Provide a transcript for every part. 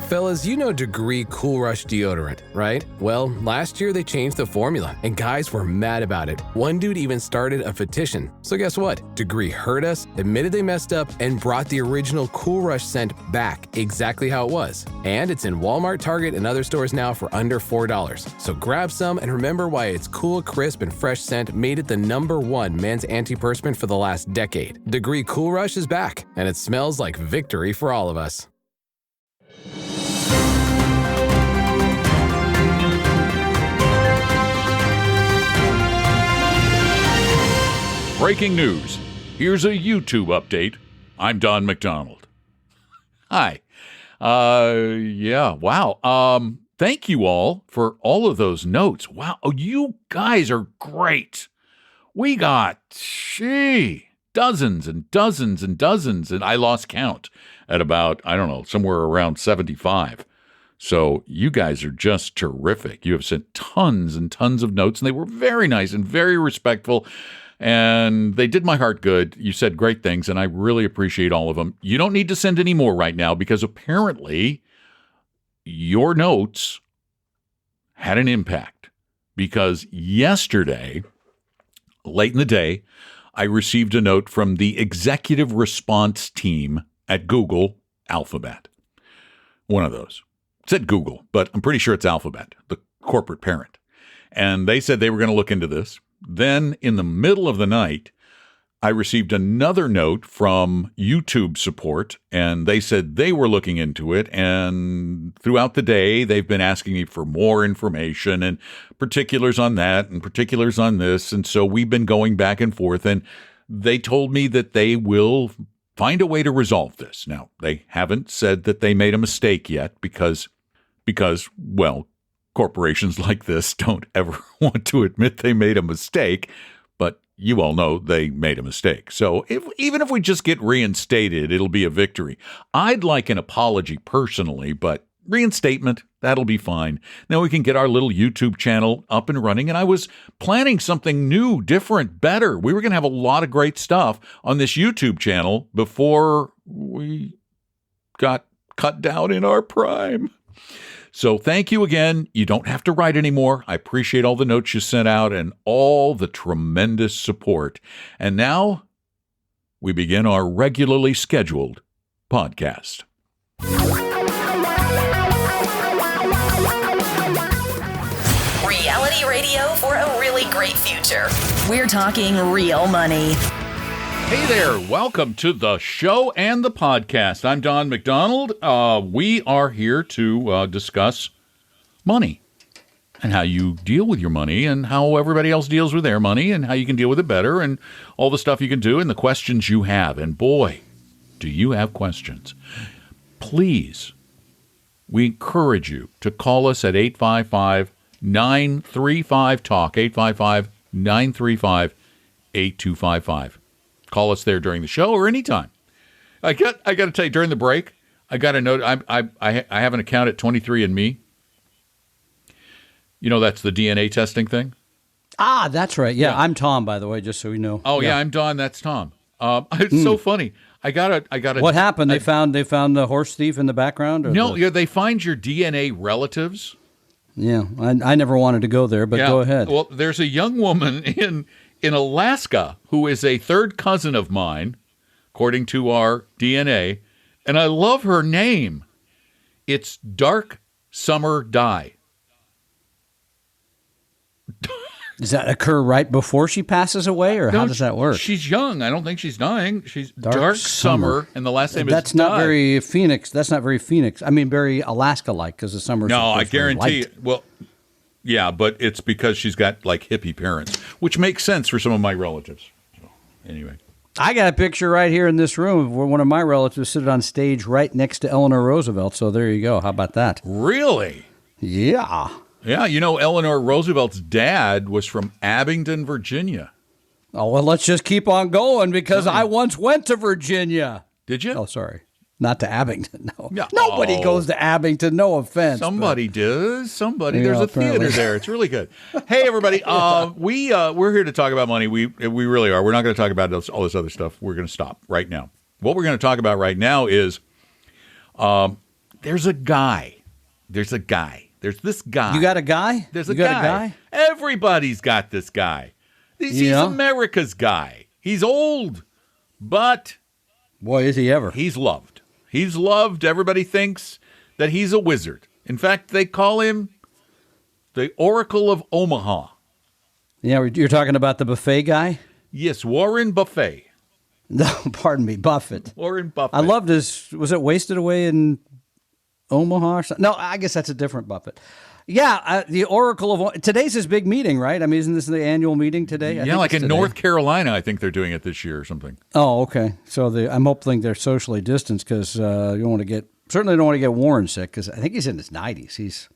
Fellas, you know Degree Cool Rush deodorant, right? Well, last year they changed the formula, and guys were mad about it. One dude even started a petition. So guess what? Degree heard us, admitted they messed up, and brought the original Cool Rush scent back exactly how it was. And it's in Walmart, Target, and other stores now for under $4. So grab some and remember why its cool, crisp, and fresh scent made it the #1 men's antiperspirant for the last decade. Degree Cool Rush is back, and it smells like victory for all of us. Breaking news. Here's a YouTube update. I'm Don McDonald. Hi. Wow. Thank you all for all of those notes. Wow. Oh, you guys are great. We got, dozens and dozens and dozens, and I lost count at about, somewhere around 75. So you guys are just terrific. You have sent tons and tons of notes, and they were very nice and very respectful. And they did my heart good. You said great things, and I really appreciate all of them. You don't need to send any more right now because apparently your notes had an impact. Because yesterday, late in the day, I received a note from the executive response team at Google Alphabet. One of those. It said Google, but I'm pretty sure it's Alphabet, the corporate parent. And they said they were going to look into this. Then, in the middle of the night, I received another note from YouTube support, and they said they were looking into it. And throughout the day, they've been asking me for more information and particulars on that and particulars on this. And so we've been going back and forth, and they told me that they will find a way to resolve this. Now, they haven't said that they made a mistake yet because, well, corporations like this don't ever want to admit they made a mistake, but you all know they made a mistake. So even if we just get reinstated, it'll be a victory. I'd like an apology personally, but reinstatement, that'll be fine. Now we can get our little YouTube channel up and running, and I was planning something new, different, better. We were going to have a lot of great stuff on this YouTube channel before we got cut down in our prime. So thank you again. You don't have to write anymore. I appreciate all the notes you sent out and all the tremendous support. And now we begin our regularly scheduled podcast. Reality radio for a really great future. We're talking real money. Hey there, welcome to the show and the podcast. I'm Don McDonald. We are here to discuss money and how you deal with your money and how everybody else deals with their money and how you can deal with it better and all the stuff you can do and the questions you have. And boy, do you have questions. Please, we encourage you to call us at 855-935-TALK, 855-935-8255. Call us there during the show or anytime. I got to tell you, during the break, I got a note. I have an account at 23andMe. You know, that's the DNA testing thing. Ah, that's right. Yeah, I'm Tom, by the way, just so we know. Oh yeah, I'm Don. That's Tom. It's so funny. I got a. What happened? They found the horse thief in the background. No, they find your DNA relatives. Yeah, I never wanted to go there, but go ahead. Well, there's a young woman in Alaska who is a third cousin of mine, according to our DNA, and I love her name. It's Dark Summer Dye. Does that occur right before she passes away, or how does that work? She's young. I don't think she's dying. She's Dark Summer, and the last name is not very Phoenix. That's not very Phoenix. I mean, very Alaska-like, because the summer. No, I guarantee. Well, yeah, but it's because she's got like hippie parents, which makes sense for some of my relatives. So, anyway, I got a picture right here in this room where one of my relatives stood on stage right next to Eleanor Roosevelt. So there you go. How about that? Really? Yeah. Yeah, you know, Eleanor Roosevelt's dad was from Abingdon, Virginia. Oh, well, let's just keep on going because I once went to Virginia. Did you? Oh, sorry. Not to Abingdon, no. Nobody goes to Abington, no offense. Somebody does. Somebody. There's a theater there. It's really good. Hey, everybody. We're here to talk about money. We really are. We're not going to talk about all this other stuff. We're going to stop right now. What we're going to talk about right now is there's a guy. There's a guy. There's this guy. You got a guy? There's you a got guy. A guy? Everybody's got this guy. He's America's guy. He's old, but boy, is he ever. He's loved. He's loved. Everybody thinks that he's a wizard. In fact, they call him the Oracle of Omaha. Yeah, you're talking about the Buffett guy? Yes, Warren Buffett. No, pardon me, Buffett. Warren Buffett. I loved his, was it Wasted Away in Omaha or something? No, I guess that's a different Buffett. Yeah, the Oracle of, today's his big meeting, right? I mean, isn't this the annual meeting today? Yeah, like in North Carolina, I think they're doing it this year or something. Oh, okay. So I'm hoping they're socially distanced because you don't want to get, certainly don't want to get Warren sick because I think he's in his 90s. He's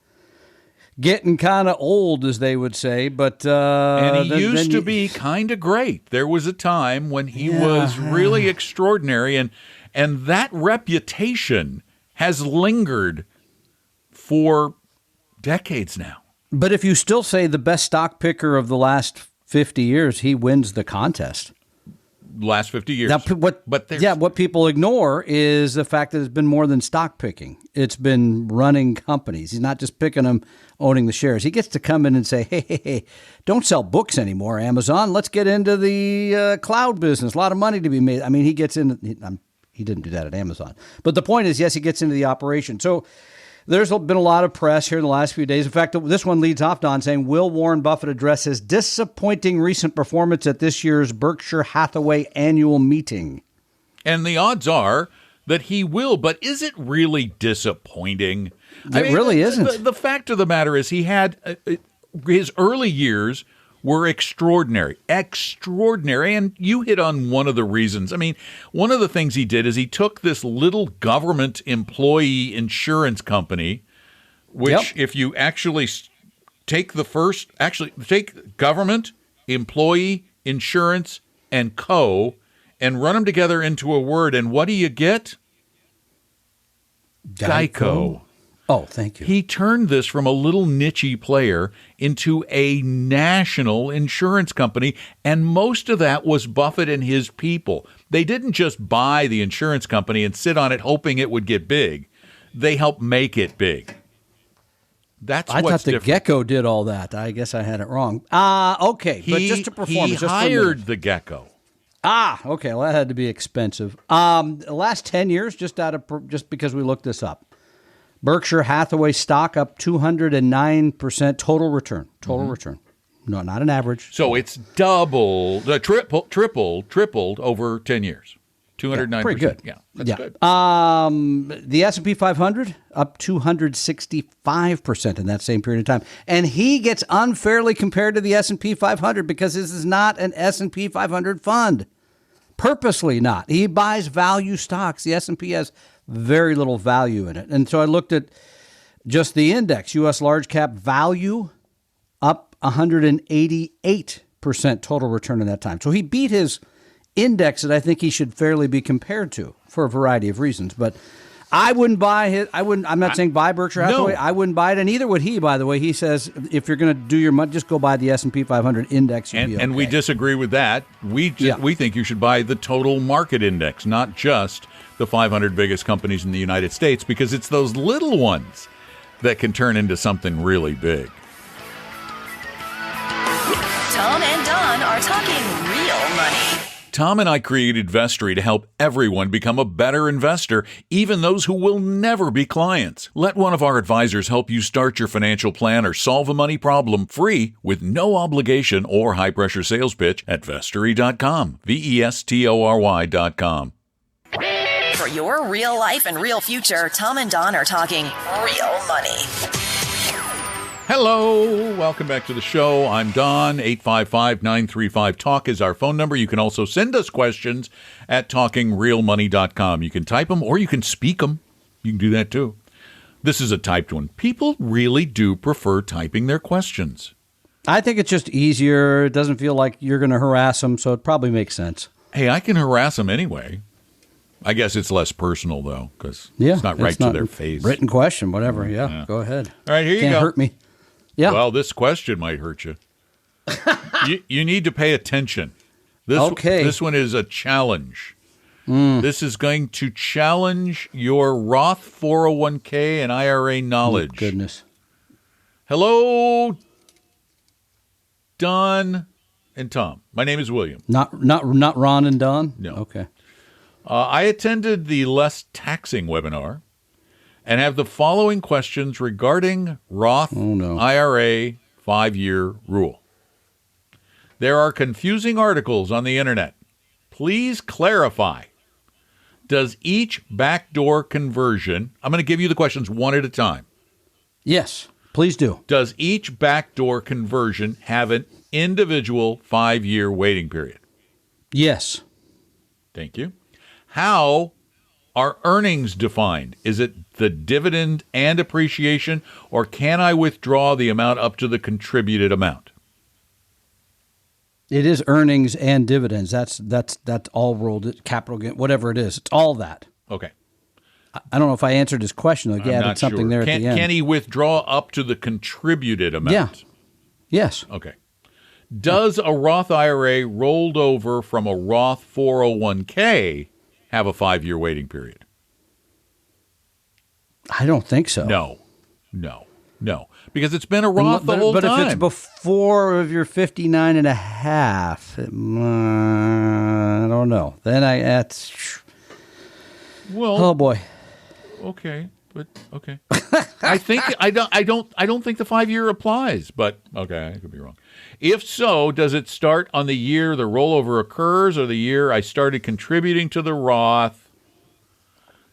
getting kind of old, as they would say, but and he used to be kind of great. There was a time when he was really extraordinary, and that reputation has lingered for decades now. But if you still say the best stock picker of the last 50 years, he wins the contest. Last 50 years. Now, what people ignore is the fact that it's been more than stock picking. It's been running companies. He's not just picking them, owning the shares. He gets to come in and say, hey, don't sell books anymore, Amazon. Let's get into the cloud business. A lot of money to be made. I mean, he gets in. He didn't do that at Amazon. But the point is, yes, he gets into the operation. So there's been a lot of press here in the last few days. In fact, this one leads off, Don, saying, will Warren Buffett address his disappointing recent performance at this year's Berkshire Hathaway annual meeting? And the odds are that he will, but is it really disappointing? It really isn't. The fact of the matter is he had his early years were extraordinary, and you hit on one of the reasons. I mean, one of the things he did is he took this little government employee insurance company, which if you actually take take government, employee, insurance, and and run them together into a word, and what do you get? Geico. Oh, thank you. He turned this from a little niche-y player into a national insurance company, and most of that was Buffett and his people. They didn't just buy the insurance company and sit on it hoping it would get big. They helped make it big. I thought the Gecko did all that. I guess I had it wrong. Okay, but just to perform. He hired the Gecko. Okay. Well, that had to be expensive. The last 10 years, just because we looked this up. Berkshire Hathaway stock up 209% total return. Return. No, not an average. So it's doubled, tripled over 10 years. 209%. Pretty good. Yeah, that's good. The S&P 500 up 265% in that same period of time. And he gets unfairly compared to the S&P 500 because this is not an S&P 500 fund. Purposely not. He buys value stocks. The S&P has very little value in it. And so I looked at just the index, U.S. large cap value, up 188% total return in that time. So he beat his index that I think he should fairly be compared to for a variety of reasons. But I wouldn't buy it. I'm not saying buy Berkshire Hathaway. No. I wouldn't buy it, and neither would he, by the way. He says if you're going to do your money, just go buy the S&P 500 index. And we disagree with that. We think you should buy the total market index, not just the 500 biggest companies in the United States, because it's those little ones that can turn into something really big. Tom and Don are talking real money. Tom and I created Vestory to help everyone become a better investor, even those who will never be clients. Let one of our advisors help you start your financial plan or solve a money problem free with no obligation or high-pressure sales pitch at Vestory.com, Vestory.com. For your real life and real future, Tom and Don are talking real money. Hello, welcome back to the show. I'm Don. 855-935-TALK is our phone number. You can also send us questions at talkingrealmoney.com. You can type them or you can speak them. You can do that too. This is a typed one. People really do prefer typing their questions. I think it's just easier. It doesn't feel like you're going to harass them, so it probably makes sense. Hey, I can harass them anyway. I guess it's less personal, though, because it's not right to their face. Written question, whatever. Yeah, go ahead. All right, here you go. Can't hurt me. Yeah. Well, this question might hurt you. You need to pay attention. This one is a challenge. This is going to challenge your Roth 401k and IRA knowledge. Oh, goodness. Hello, Don and Tom. My name is William. Not Ron and Don? No. Okay. I attended the Less Taxing webinar and have the following questions regarding Roth IRA 5-year rule. There are confusing articles on the internet. Please clarify. Does each backdoor conversion, I'm going to give you the questions one at a time. Yes, please do. Does each backdoor conversion have an individual 5-year waiting period? Yes. Thank you. How are earnings defined? Is it the dividend and appreciation, or can I withdraw the amount up to the contributed amount? It is earnings and dividends. That's all rolled, capital gain, whatever it is. It's all that. Okay. I don't know if I answered his question. Like, I'm added not something sure. there at the end. Can he withdraw up to the contributed amount? Yeah. Yes. Okay. Does a Roth IRA rolled over from a Roth 401k have a 5-year waiting period? I don't think so. No. Because it's been a Roth the whole time. But if it's before of your 59 and a half, I don't know. Then that's... Well, oh boy. Okay, but okay. I don't think the 5-year applies, but okay, I could be wrong. If so, does it start on the year the rollover occurs or the year I started contributing to the Roth?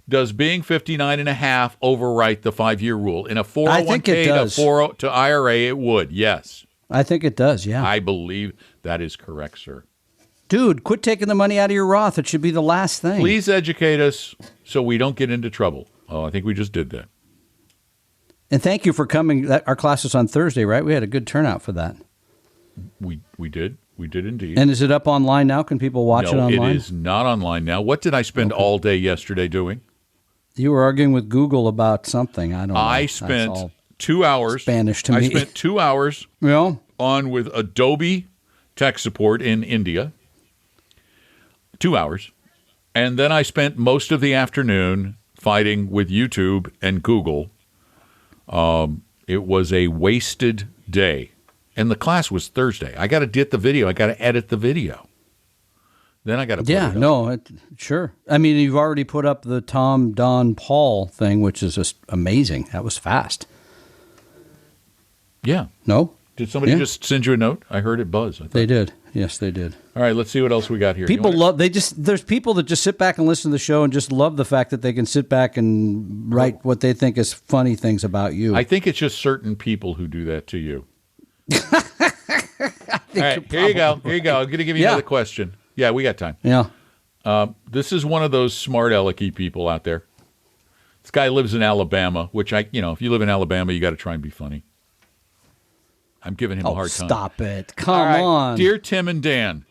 Does being 59 and a half overwrite the 5-year rule? In a 401k to IRA, it would, yes. I think it does, yeah. I believe that is correct, sir. Dude, quit taking the money out of your Roth. It should be the last thing. Please educate us so we don't get into trouble. Oh, I think we just did that. And thank you for coming. Our class was on Thursday, right? We had a good turnout for that. We did. We did indeed. And is it up online now? Can people watch it online? No, it is not online now. What did I spend all day yesterday doing? You were arguing with Google about something. I don't know. I spent 2 hours. Spanish to me. I spent 2 hours on with Adobe tech support in India. 2 hours. And then I spent most of the afternoon fighting with YouTube and Google. It was a wasted day. And the class was Thursday. I got to get the video. I got to edit the video. Then I got to put it up. Sure. I mean, you've already put up the Tom, Don, Paul thing, which is just amazing. That was fast. Yeah. No? Did somebody just send you a note? I heard it buzz. They did. Yes, they did. All right, let's see what else we got here. People there's people that just sit back and listen to the show and just love the fact that they can sit back and write what they think is funny things about you. I think it's just certain people who do that to you. All right, here you go. I'm going to give you another question. Yeah, we got time. Yeah. This is one of those smart alecky people out there. This guy lives in Alabama, which if you live in Alabama, you got to try and be funny. I'm giving him a hard time. Stop it. Come on. Dear Tim and Dan.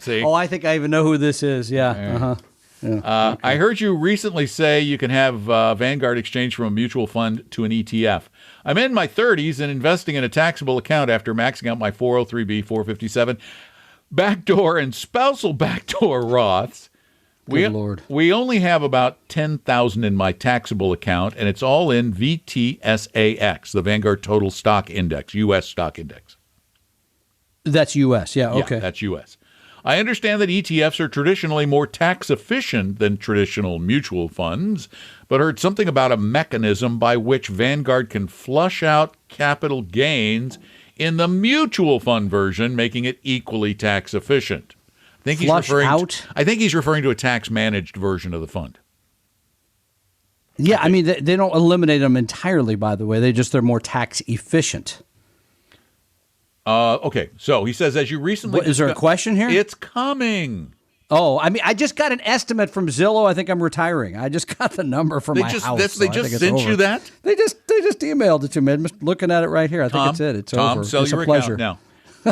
See? Oh, I think I even know who this is. Yeah. Uh-huh. Yeah. Okay. I heard you recently say you can have Vanguard exchange from a mutual fund to an ETF. I'm in my 30s and investing in a taxable account after maxing out my 403b, 457 backdoor and spousal backdoor Roths. Good Lord. We only have about $10,000 in my taxable account, and it's all in VTSAX, the Vanguard Total Stock Index, U.S. Stock Index. That's U.S., yeah, okay. Yeah, that's U.S. I understand that ETFs are traditionally more tax efficient than traditional mutual funds, but heard something about a mechanism by which Vanguard can flush out capital gains in the mutual fund version, making it equally tax efficient. I think he's referring to a tax-managed version of the fund. Yeah, I mean, they don't eliminate them entirely, by the way. They're more tax efficient. Okay, so he says, as you recently... Is there a question here? It's coming. Oh, I mean, I just got an estimate from Zillow. I think I'm retiring. I just got the number for my house. They just sent you that? They just emailed it to me. I'm just looking at it right here. I think it's it. It's Tom, over. Sell it's your a pleasure. Account now.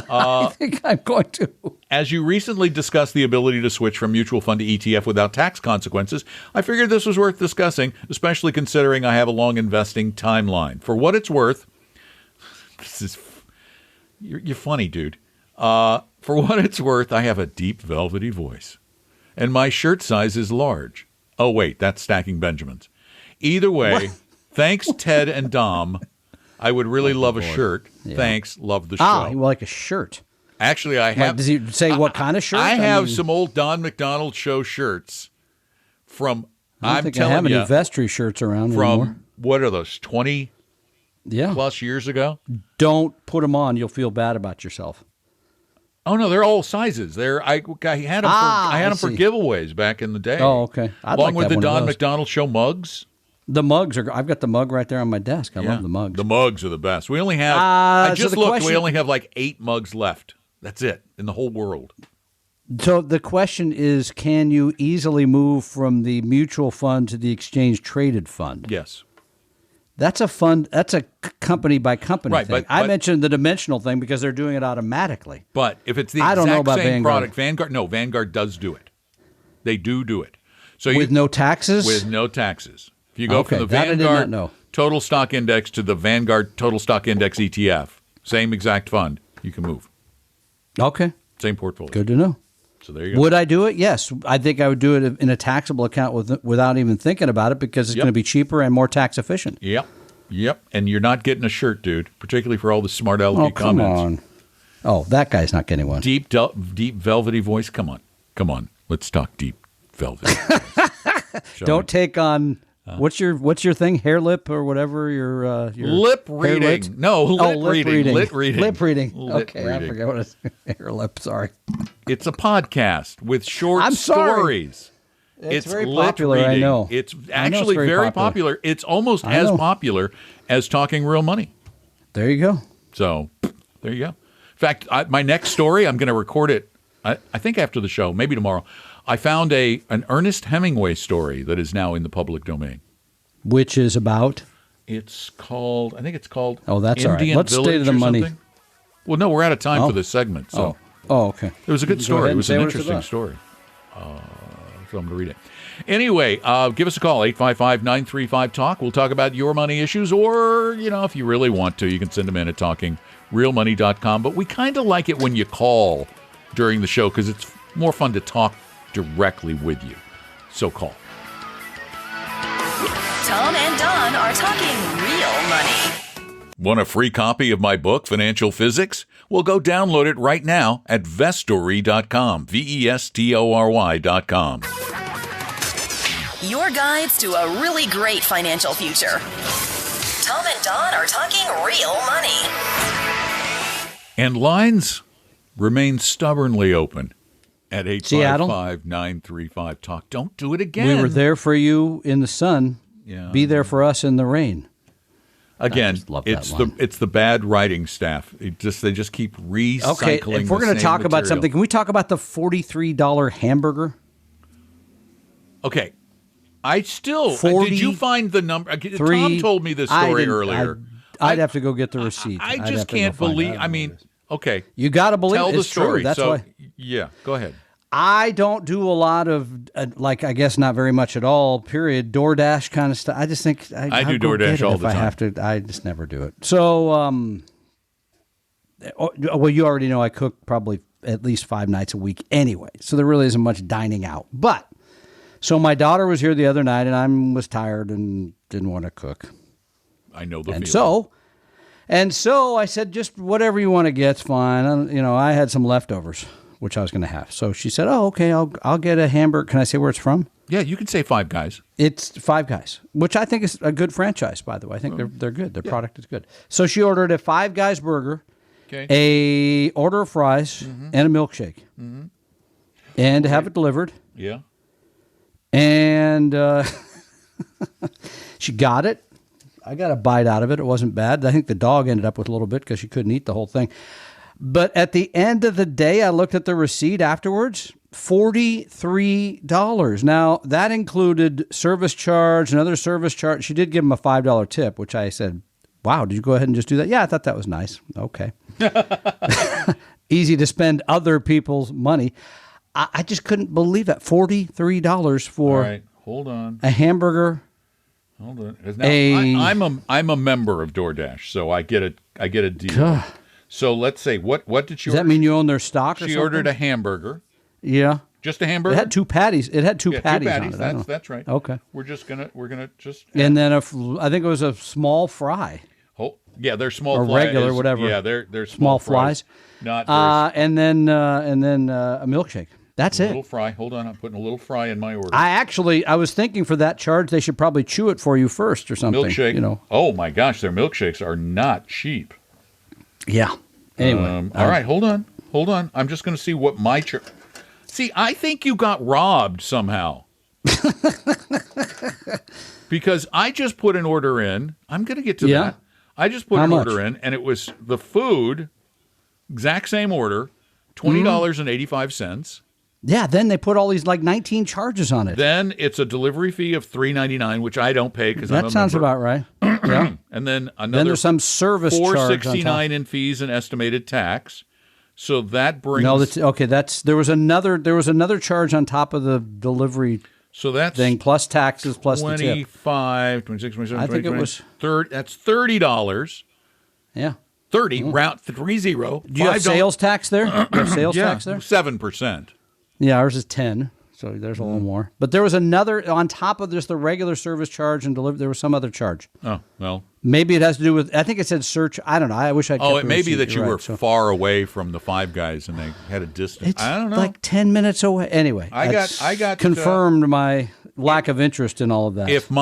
I think I'm going to. As you recently discussed the ability to switch from mutual fund to ETF without tax consequences, I figured this was worth discussing, especially considering I have a long investing timeline. For what it's worth, you're funny, dude. For what it's worth, I have a deep, velvety voice. and my shirt size is large. Oh, wait, that's Stacking Benjamins. Either way, thanks, Ted and Dom. I would really love a shirt. Yeah. Thanks, love the show. Ah, you like a shirt. Actually, I have. Like, does he say what kind of shirt? I have some old Don McDonald Show shirts from, I don't think I have any vestry shirts around anymore. What are those, 20 plus years ago? Don't put them on. You'll feel bad about yourself. Oh, no, they're all sizes. I had them for giveaways back in the day. Oh, okay. Along with the Don McDonald Show mugs. The mugs I've got the mug right there on my desk. I love the mugs. The mugs are the best. We only have, I just looked, we only have like 8 mugs left. That's it in the whole world. So the question is, can you easily move from the mutual fund to the exchange traded fund? Yes. That's a fund. That's a company by company thing. But I mentioned the dimensional thing because they're doing it automatically. But if it's the exact same product, Vanguard does do it. They do it. So with no taxes? With no taxes. If you go from the Vanguard Total Stock Index to the Vanguard Total Stock Index ETF, same exact fund, you can move. Okay. Same portfolio. Good to know. So there you go. Would I do it? Yes. I think I would do it in a taxable account without even thinking about it because it's going to be cheaper and more tax efficient. Yep. And you're not getting a shirt, dude, particularly for all the smart alecky comments. Come on. Oh, that guy's not getting one. Deep velvety voice. Come on. Let's talk deep velvety. Don't take on... What's your thing? Hair lip or whatever your lip reading? No, lip reading. Lip reading. Lip okay, reading. I forgot what it's hair lip. Sorry. It's a podcast with short stories. It's very popular. Reading. I know. It's actually very popular. It's almost as popular as Talking Real Money. There you go. So there you go. In fact, my next story, I'm going to record it. I think after the show, maybe tomorrow. I found an Ernest Hemingway story that is now in the public domain. Which is about? I think it's called Oh, that's Indian all right. Let's Village stay to the money. Something. Well, no, we're out of time for this segment. So. Oh, okay. It was a good story. It was an interesting story. So I'm going to read it. Anyway, give us a call, 855-935-TALK. We'll talk about your money issues, or, if you really want to, you can send them in at talkingrealmoney.com. But we kind of like it when you call during the show because it's more fun to talk directly with you. So call. Tom and Don are talking real money. Want a free copy of my book, Financial Physics? Well, go download it right now at vestory.com, vestory.com. Your guides to a really great financial future. Tom and Don are talking real money. And lines remain stubbornly open at 855-935-TALK. Don't do it again. We were there for you in the sun. Yeah. Be there for us in the rain. Again, it's the bad writing staff. They just keep recycling. Okay, if we're going to talk about something, can we talk about the $43 hamburger? Okay. Did you find the number? Tom told me this story earlier. I'd have to go get the receipt. I just can't believe. Okay. You got to believe Tell the story. True. That's why. Yeah, go ahead. I don't do a lot of, I guess not very much at all, period, DoorDash kind of stuff. I just think I do DoorDash all the time. I have to, I just never do it. So, well, you already know I cook probably at least 5 nights a week anyway. So there really isn't much dining out. But, so my daughter was here the other night and I was tired and didn't want to cook. I know the feeling. So I said, just whatever you want to get's fine. I had some leftovers, which I was going to have. So she said, oh, okay, I'll get a hamburger. Can I say where it's from? Yeah, you can say Five Guys. It's Five Guys, which I think is a good franchise, by the way. I think they're good. Their product is good. So she ordered a Five Guys burger, a order of fries, and a milkshake, and to have it delivered. Yeah. And she got it. I got a bite out of it. It wasn't bad. I think the dog ended up with a little bit because she couldn't eat the whole thing. But at the end of the day, I looked at the receipt afterwards, $43. Now, that included service charge, another service charge. She did give him a $5 tip, which I said, wow, did you go ahead and just do that? Yeah, I thought that was nice. Okay. Easy to spend other people's money. I just couldn't believe that. $43 for All right, hold on. A hamburger. Hold on. Now, I'm a member of DoorDash, so I get a deal. So let's say what did she order? Does that mean you own their stock or something? She ordered a hamburger. Yeah. Just a hamburger? It had two patties. It had two Yeah, patties two on patties. it. I don't know. That's right. Okay. We're gonna just. And then I think it was a small fry. Oh, yeah, they're small Or fries. regular, whatever. Yeah, they're Small flies. Not very And then a milkshake. That's a it. little fry. Hold on, I'm putting a little fry in my order. I was thinking for that charge, they should probably chew it for you first or something. Milkshake. You know. Oh my gosh, their milkshakes are not cheap. Yeah. Anyway. All right, hold on. I'm just going to see what my See, I think you got robbed somehow. Because I just put an order in. I'm going to get to that. I just put an order in, and it was the food, exact same order, $20.85. Yeah, then they put all these like 19 charges on it. Then it's a delivery fee of $3.99, which I don't pay because I'm a member. That sounds about right. Yeah. And then another Then there's some service charge on top. $4.69 in fees and estimated tax. So that brings there was another charge on top of the delivery thing plus taxes plus the tip. 25, 26, 27, I think it was that's $30. Yeah. 30 round 30. Do you have sales tax there? Do you have sales tax there? 7%. Yeah, ours is 10. So there's a little more. But there was another on top of just the regular service charge and delivery. There was some other charge. Oh, well. Maybe it has to do with, I think it said search. I don't know. I wish I could. Oh, it may be that you were far away from the Five Guys and they had a distance. It's I don't know. like 10 minutes away. Anyway, I got confirmed my lack of interest in all of that. If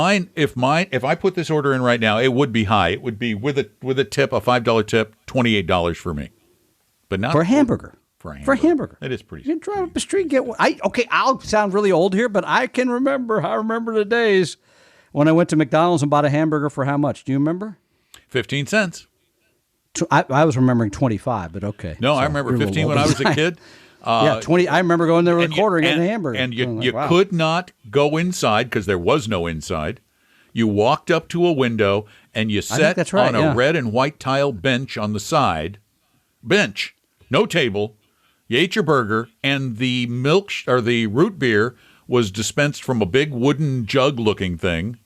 I put this order in right now, it would be high. It would be with a tip, a $5 tip, $28 for me. But not for a hamburger. For a hamburger. It is pretty. You can drive up the street and get one. I'll sound really old here, but I remember the days when I went to McDonald's and bought a hamburger for how much? Do you remember? 15 cents. I was remembering 25, but okay. No, I remember 15 when I was a kid. Yeah, 20. I remember going there with a quarter and getting a hamburger. And you could not go inside because there was no inside. You walked up to a window and you sat on a red and white tile bench on the side. Bench, no table. You ate your burger, and the the root beer was dispensed from a big wooden jug-looking thing,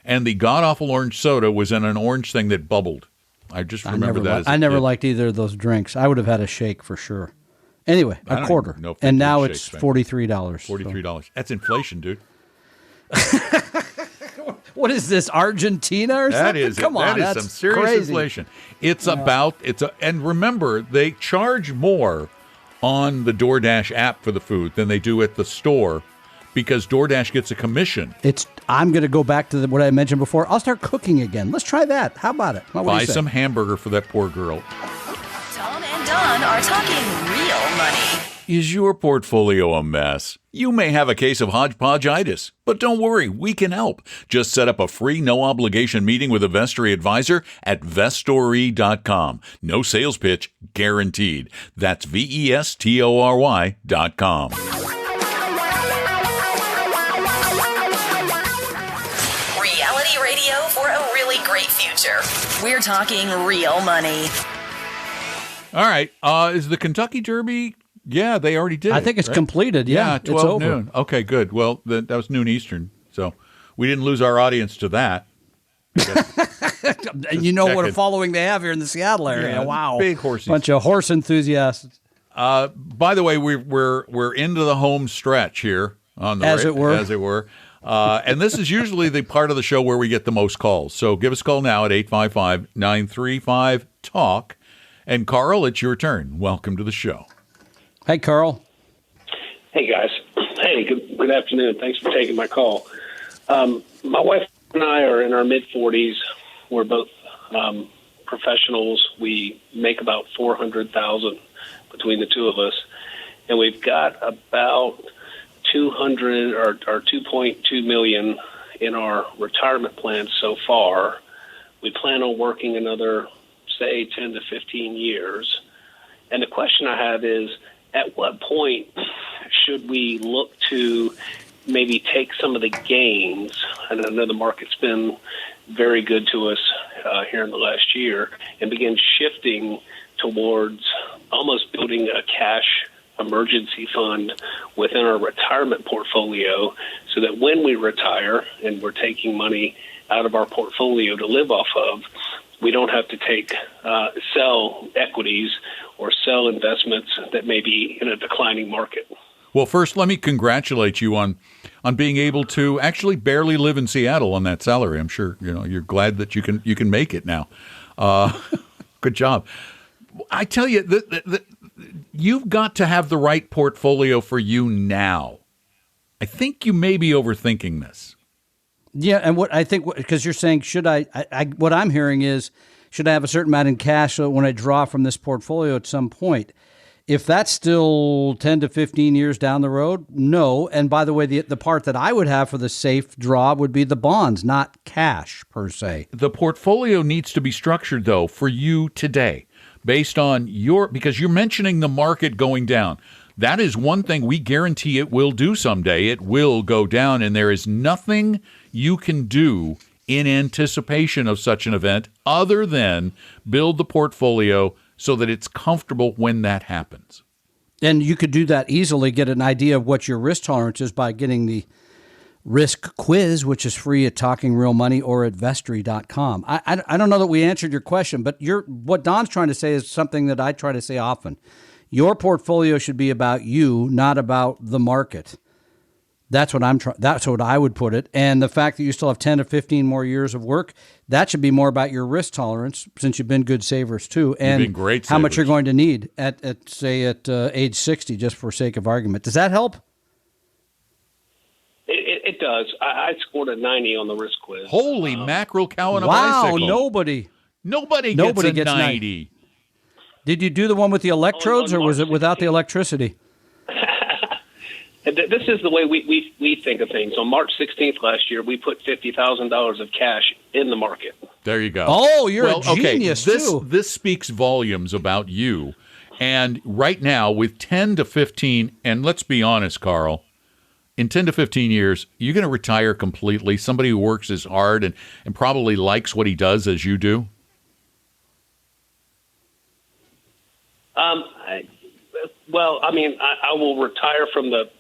and the god-awful orange soda was in an orange thing that bubbled. I just remember that. I never liked either of those drinks. I would have had a shake for sure. Anyway, a quarter, and now it's $43. $43. That's inflation, dude. What is this, Argentina or something? Come on, that is some serious inflation. And remember, they charge more on the DoorDash app for the food than they do at the store because DoorDash gets a commission. I'm going to go back to what I mentioned before. I'll start cooking again. Let's try that. How about it? Buy some hamburger for that poor girl. Tom and Don are talking real money. Is your portfolio a mess? You may have a case of hodgepodgeitis, but don't worry, we can help. Just set up a free, no-obligation meeting with a Vestory advisor at Vestory.com. No sales pitch, guaranteed. That's Vestory.com. Reality radio for a really great future. We're talking real money. All right, is the Kentucky Derby... Yeah, they already did. I think it's completed. Yeah, 12 it's over. noon. Okay, good. Well, that was noon Eastern, so we didn't lose our audience to that. You know what a following they have here in the Seattle area. Yeah, wow, big horses. Bunch of horse enthusiasts. By the way, we're into the home stretch here on the as it were. And this is usually the part of the show where we get the most calls. So give us a call now at 855-935-TALK. And Carl, it's your turn. Welcome to the show. Hey, Carl. Hey, guys. Hey, good afternoon. Thanks for taking my call. My wife and I are in our mid-40s. We're both professionals. We make about $400,000 between the two of us, and we've got about $2.2 million in our retirement plan so far. We plan on working another, say, 10 to 15 years. And the question I have is, at what point should we look to maybe take some of the gains? And I know the market's been very good to us here in the last year, and begin shifting towards almost building a cash emergency fund within our retirement portfolio so that when we retire and we're taking money out of our portfolio to live off of, we don't have to sell equities or sell investments that may be in a declining market. Well, first, let me congratulate you on being able to actually barely live in Seattle on that salary. I'm sure you're glad that you can make it now. Good job. I tell you, you've got to have the right portfolio for you now. I think you may be overthinking this. Yeah, and what I think, because you're saying, should I what I'm hearing is, should I have a certain amount in cash so when I draw from this portfolio at some point? If that's still 10 to 15 years down the road, no. And by the way, the part that I would have for the safe draw would be the bonds, not cash per se. The portfolio needs to be structured, though, for you today, based on because you're mentioning the market going down. That is one thing we guarantee it will do someday. It will go down, and there is nothing you can do in anticipation of such an event other than build the portfolio so that it's comfortable when that happens. And you could do that easily, get an idea of what your risk tolerance is by getting the risk quiz, which is free at Talking Real Money or at Vestory.com. I don't know that we answered your question, but what Don's trying to say is something that I try to say often. Your portfolio should be about you, not about the market. That's what I would put it. And the fact that you still have 10 to 15 more years of work, that should be more about your risk tolerance, since you've been good savers too, and you've been great how much savers. you're going to need at age 60, just for sake of argument. Does that help? It does. I scored a 90 on the risk quiz. Holy mackerel cow on a Wow, bicycle. nobody gets a 90. 90. Did you do the one with the electrodes, or was it without the electricity? This is the way we think of things. On March 16th last year, we put $50,000 of cash in the market. There you go. Oh, you're a genius, too. This speaks volumes about you. And right now, with 10 to 15, and let's be honest, Carl, in 10 to 15 years, you're going to retire completely. Somebody who works as hard and probably likes what he does as you do. I will retire from the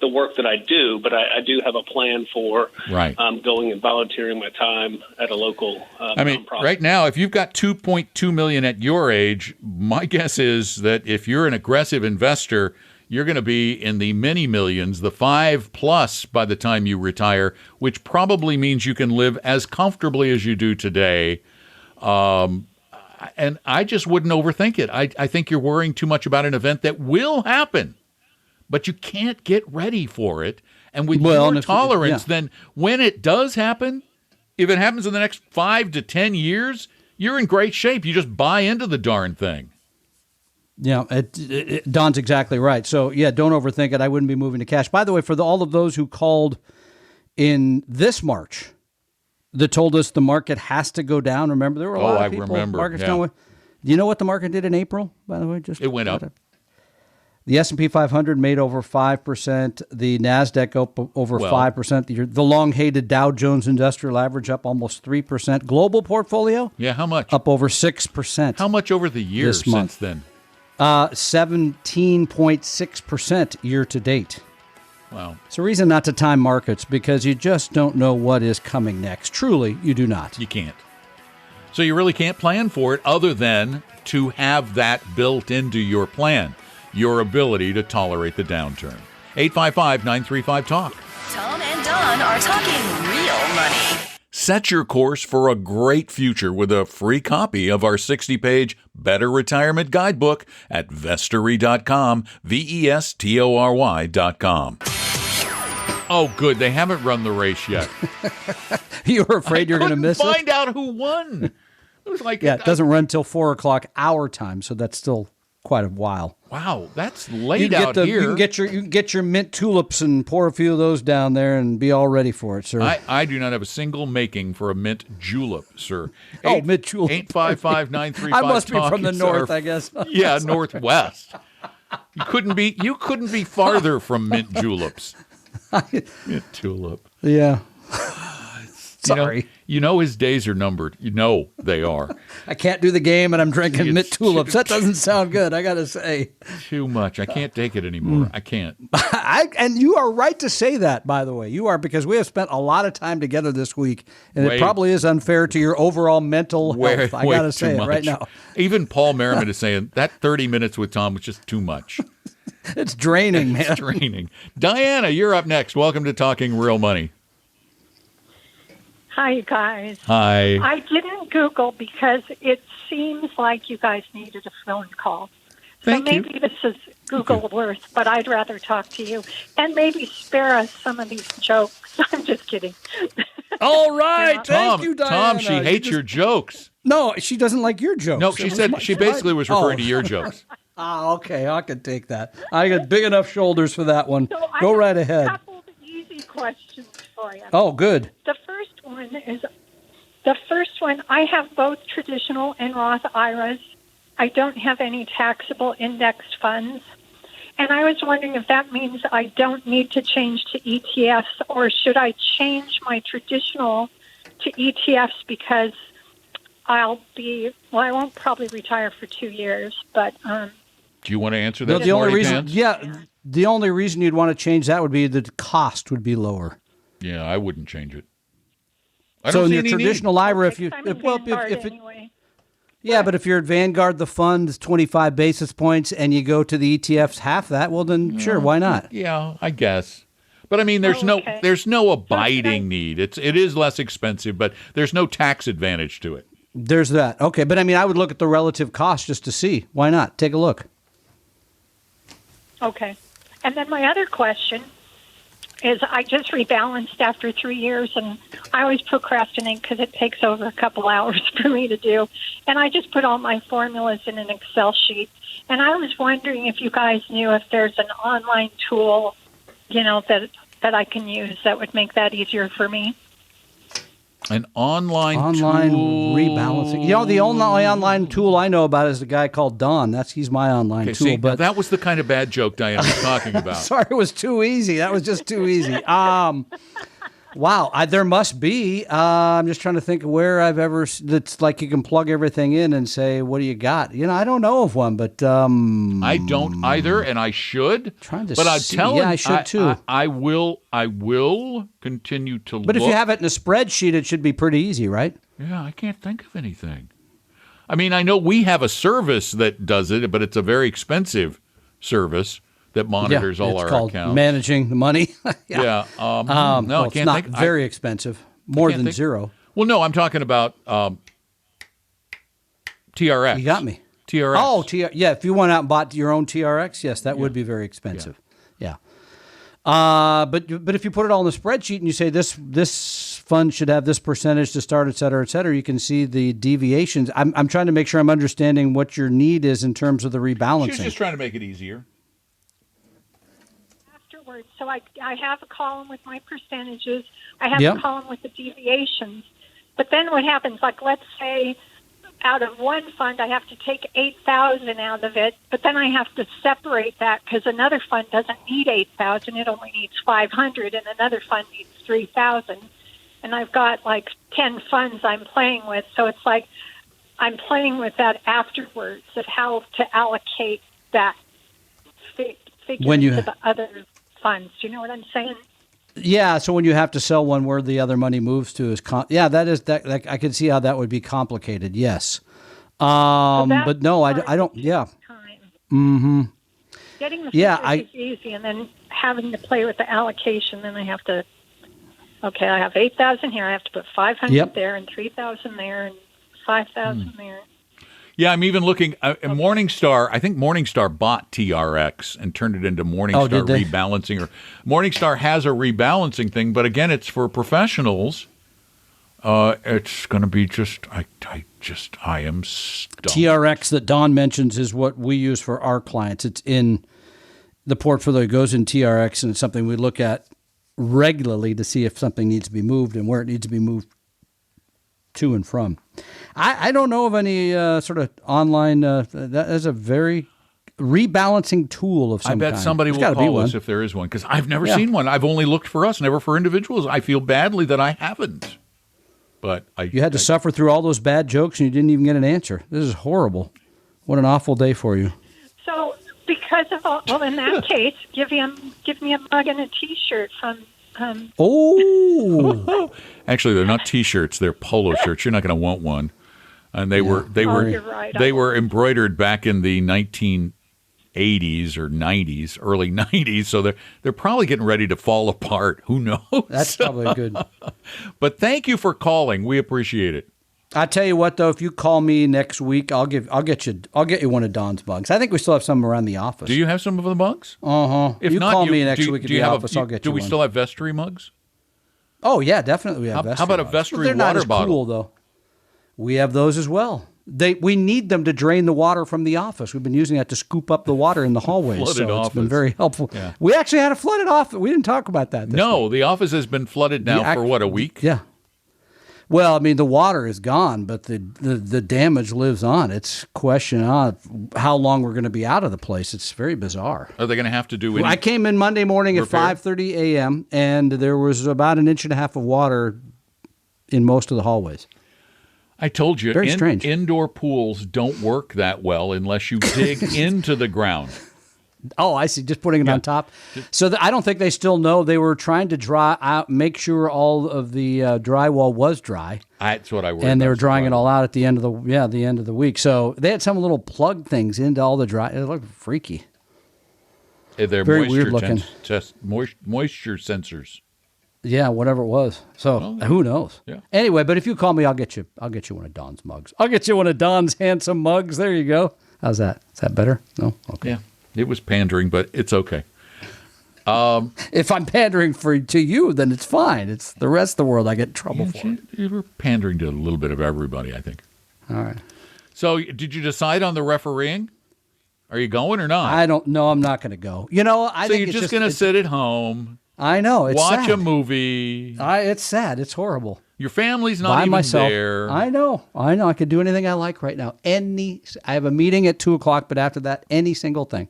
work that I do, but I do have a plan for going and volunteering my time at a local nonprofit. Right now, if you've got $2.2 million at your age, my guess is that if you're an aggressive investor, you're going to be in the many millions, the 5+ by the time you retire, which probably means you can live as comfortably as you do today. And I just wouldn't overthink it. I think you're worrying too much about an event that will happen, but you can't get ready for it. And with your tolerance, then when it does happen, if it happens in the next 5 to 10 years, you're in great shape. You just buy into the darn thing. Yeah, Don's exactly right. So, don't overthink it. I wouldn't be moving to cash. By the way, for all of those who called in this March that told us the market has to go down, remember, there were a lot of people. Remember. Market's going. Do you know what the market did in April, by the way? It went up. The S&P 500 made over 5%. The NASDAQ up over 5%. The long-hated Dow Jones Industrial Average up almost 3%. Global portfolio? Yeah, how much? Up over 6%. How much over the years since then? 17.6% year to date. Wow. It's a reason not to time markets, because you just don't know what is coming next. Truly, you do not. You can't. So you really can't plan for it other than to have that built into your plan, your ability to tolerate the downturn. 855-935-TALK. Tom and Don are talking real money. Set your course for a great future with a free copy of our 60-page Better Retirement Guidebook at Vestory.com, Vestory.com. Oh, good. They haven't run the race yet. You were afraid you're going to miss it? Find out who won. It was like it doesn't run till 4 o'clock our time, so that's still quite a while. Wow, that's late out here. You can get your mint tulips and pour a few of those down there and be all ready for it, sir. I do not have a single making for a mint julep, sir. Mint julep. 855-935-TALK. I must be from the north, I guess. Yeah, northwest. You couldn't be farther from mint juleps. Mint tulip. Yeah. Sorry. You know his days are numbered. You know they are. I can't do the game, and I'm drinking mint tulips. That doesn't sound good, I got to say. Too much. I can't take it anymore. I can't. And you are right to say that, by the way. You are, because we have spent a lot of time together this week, and it probably is unfair to your overall mental health. I got to say it right now. Even Paul Merriman is saying that 30 minutes with Tom was just too much. It's draining, man. It's draining. Diana, you're up next. Welcome to Talking Real Money. Hi, you guys. Hi. I didn't Google because it seems like you guys needed a phone call. Thank so you. maybe this is Google worth, but I'd rather talk to you and maybe spare us some of these jokes. I'm just kidding. All right. Tom, Thank you, Diana. Tom, she hates your jokes. No, she doesn't like your jokes. No, she said she basically was referring to your jokes. Okay, I can take that. I got big enough shoulders for that one. So I Go have right ahead. A couple of easy questions for you. Oh, good. The first one, I have both traditional and Roth IRAs. I don't have any taxable indexed funds. And I was wondering if that means I don't need to change to ETFs, or should I change my traditional to ETFs because I won't probably retire for 2 years, but Do you want to answer that? The only Smarty reason, Pants? the only reason you'd want to change that would be the cost would be lower. Yeah, I wouldn't change it. I So don't in see your any traditional IRA, if you, I'm in if, well, Vanguard if it, anyway. yeah, but if you're at Vanguard, the fund is 25 basis points, and you go to the ETFs half that, well then sure, why not? Yeah, I guess. But I mean, there's okay. no abiding need. It is less expensive, but there's no tax advantage to it. There's that. Okay, but I mean, I would look at the relative cost just to see. Why not? Take a look. Okay. And then my other question is I just rebalanced after 3 years, and I always procrastinate because it takes over a couple hours for me to do. And I just put all my formulas in an Excel sheet. And I was wondering if you guys knew if there's an online tool, that I can use that would make that easier for me. An online tool. rebalancing. The only online tool I know about is a guy called Don. He's my online Okay, tool. see, But that was the kind of bad joke Diana was talking about. sorry, it was too easy. That was just too easy. Wow, there must be. I'm just trying to think of where I've ever. That's like you can plug everything in and say, "What do you got?" I don't know of one, but I don't either, and I should. Trying to but I'm see. telling Yeah, I should too. I will continue to look. But if you have it in a spreadsheet, it should be pretty easy, right? Yeah, I can't think of anything. I mean, I know we have a service that does it, but it's a very expensive service that monitors all it's our called accounts. Managing the money. No, I it's can't not think. very expensive, more can't than think- zero. Well, no, I'm talking about TRX. You got me. TRX. Oh, yeah. If you went out and bought your own TRX, yes, that would be very expensive. Yeah. But if you put it all in the spreadsheet and you say this fund should have this percentage to start, et cetera, you can see the deviations. I'm trying to make sure I'm understanding what your need is in terms of the rebalancing. She's just trying to make it easier. Afterwards, so I have a column with my percentages. I have Yep. a column with the deviations. But then what happens? Like, let's say out of one fund, I have to take 8,000 out of it, but then I have to separate that because another fund doesn't need 8,000; it only needs 500, and another fund needs 3,000. And I've got like 10 funds I'm playing with, so it's like I'm playing with that afterwards of how to allocate that figure When you to the other funds. Do you know what I'm saying? Yeah, so when you have to sell one, where the other money moves to is that I can see how that would be complicated. Yes, but no, I don't. Yeah, mm-hmm. Getting the figures Yeah, is easy, and then having to play with the allocation. Then I have to. Okay, I have 8,000 here. I have to put 500 there, and 3,000 there, and 5,000 there. Yeah, I'm even looking at Morningstar. I think Morningstar bought TRX and turned it into Morningstar did they? rebalancing. Or Morningstar has a rebalancing thing, but again, it's for professionals. It's going to be just. I am stumped. TRX that Don mentions is what we use for our clients. It's in the portfolio. It goes in TRX, and it's something we look at regularly to see if something needs to be moved and where it needs to be moved to and from. I don't know of any sort of online. That is a very rebalancing tool of some kind. I bet somebody will call us if there is one, because I've never seen one. I've only looked for us, never for individuals. I feel badly that I haven't. But you had to suffer through all those bad jokes and you didn't even get an answer. This is horrible. What an awful day for you. So, because of all, well, in that case, give me a mug and a T-shirt from. Oh, actually, they're not T-shirts; they're polo shirts. You're not going to want one. And they were you're right, embroidered back in the 1980s 80s or 90s, early 90s, so they're probably getting ready to fall apart. Who knows? That's probably good. But thank you for calling. We appreciate it. I tell you what, though, if you call me next week, I'll get you one of Don's mugs. I think we still have some around the office. Do you have some of the mugs? If you not, call me next week at the office, I'll get you one. Do we still have vestry mugs? Oh yeah, definitely we have vestry. How about mugs. a vestry they're not water as bottle? Cool, though. We have those as well. We need them to drain the water from the office. We've been using that to scoop up the water in the hallways. Flooded so office. It's been very helpful. Yeah. We actually had a flooded office. We didn't talk about that. No, the office has been flooded now for what, a week? Yeah. Well, I mean, the water is gone, but the damage lives on. It's a question of how long we're going to be out of the place. It's very bizarre. Are they going to have to do any I came in Monday morning repair? at 5:30 a.m., and there was about 1.5 inches of water in most of the hallways. I told you, Very strange. Indoor pools don't work that well unless you dig into the ground. Oh, I see. Just putting it on top. So I don't think they still know. They were trying to dry out, make sure all of the drywall was dry. That's what I worried. And they about, were drying it all out at the end of the week. So they had some little plug things into all the dry. It looked freaky. They're very weird looking. Moisture sensors. Yeah, whatever it was. So who knows? Yeah. Anyway, but if you call me, I'll get you one of Don's mugs. I'll get you one of Don's handsome mugs. There you go. How's that? Is that better? No? Okay. Yeah. It was pandering, but it's okay. If I'm pandering to you, then it's fine. It's the rest of the world I get in trouble for. You were pandering to a little bit of everybody, I think. All right. So did you decide on the refereeing? Are you going or not? I don't know. I'm not going to go. You know, I think you're just going to sit at home. I know. It's watch sad. a movie. It's sad. It's horrible. Your family's not By even myself. there. I know. I could do anything I like right now. I have a meeting at 2:00, but after that, any single thing.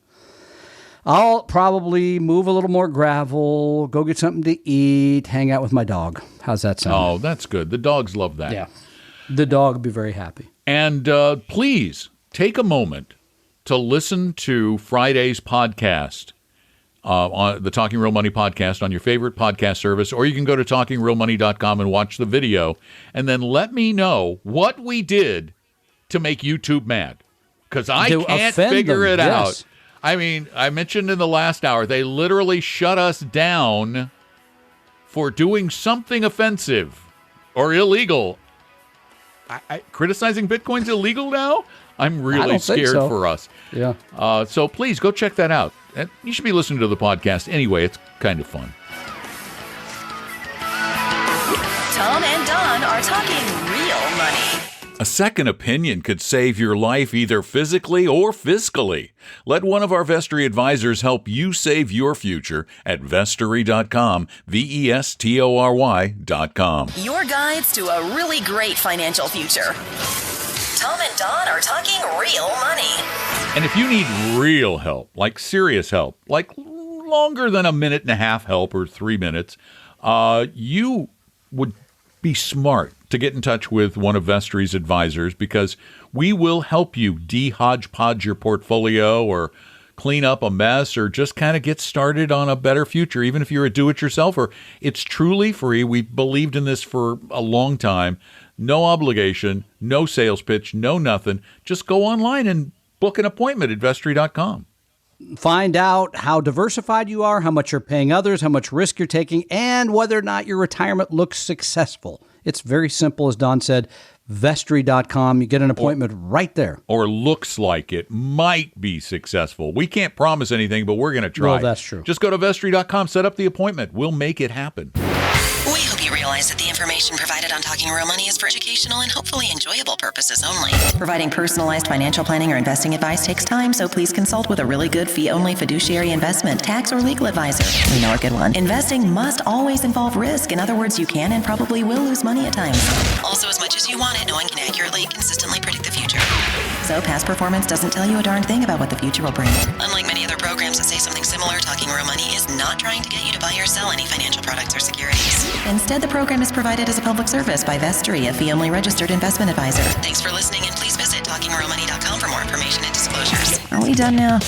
I'll probably move a little more gravel, go get something to eat, hang out with my dog. How's that sound? Oh, that's good. The dogs love that. Yeah. The dog will be very happy. And please take a moment to listen to Friday's podcast, on the Talking Real Money podcast on your favorite podcast service, or you can go to talkingrealmoney.com and watch the video, and then let me know what we did to make YouTube mad, because I can't figure it out. I mean, I mentioned in the last hour, they literally shut us down for doing something offensive or illegal. Criticizing Bitcoin's illegal now? I'm really scared for us. Yeah. So please go check that out. And you should be listening to the podcast anyway. It's kind of fun. Tom and Don are talking real money. A second opinion could save your life either physically or fiscally. Let one of our Vestory advisors help you save your future at vestory.com, vestory.com. Your guides to a really great financial future. Tom and Don are talking real money. And if you need real help, like serious help, like longer than 1.5 minutes help or 3 minutes, you would be smart to get in touch with one of Vestory's advisors, because we will help you de-hodgepodge your portfolio or clean up a mess or just kind of get started on a better future, even if you're a do-it-yourselfer. It's truly free. We've believed in this for a long time. No obligation, no sales pitch, no nothing. Just go online and book an appointment at vestory.com. Find out how diversified you are, how much you're paying others, how much risk you're taking, and whether or not your retirement looks successful. It's very simple, as Don said. Vestory.com. You get an appointment right there. Or looks like it might be successful. We can't promise anything, but we're going to try. Well, that's true. Just go to vestory.com, set up the appointment. We'll make it happen. We hope you realize that the information provided on Talking Real Money is for educational and hopefully enjoyable purposes only. Providing personalized financial planning or investing advice takes time, so please consult with a really good fee-only fiduciary investment, tax, or legal advisor. We know a good one. Investing must always involve risk. In other words, you can and probably will lose money at times. Also, as much as you want it, no one can accurately, consistently predict the future. So past performance doesn't tell you a darn thing about what the future will bring. Unlike many other programs that say something similar, Talking Real Money is not trying to get you to buy or sell any financial products or securities. Instead, the program is provided as a public service by Vestory, a fee-only registered investment advisor. Thanks for listening, and please visit talkingrealmoney.com for more information and disclosures. Are we done now?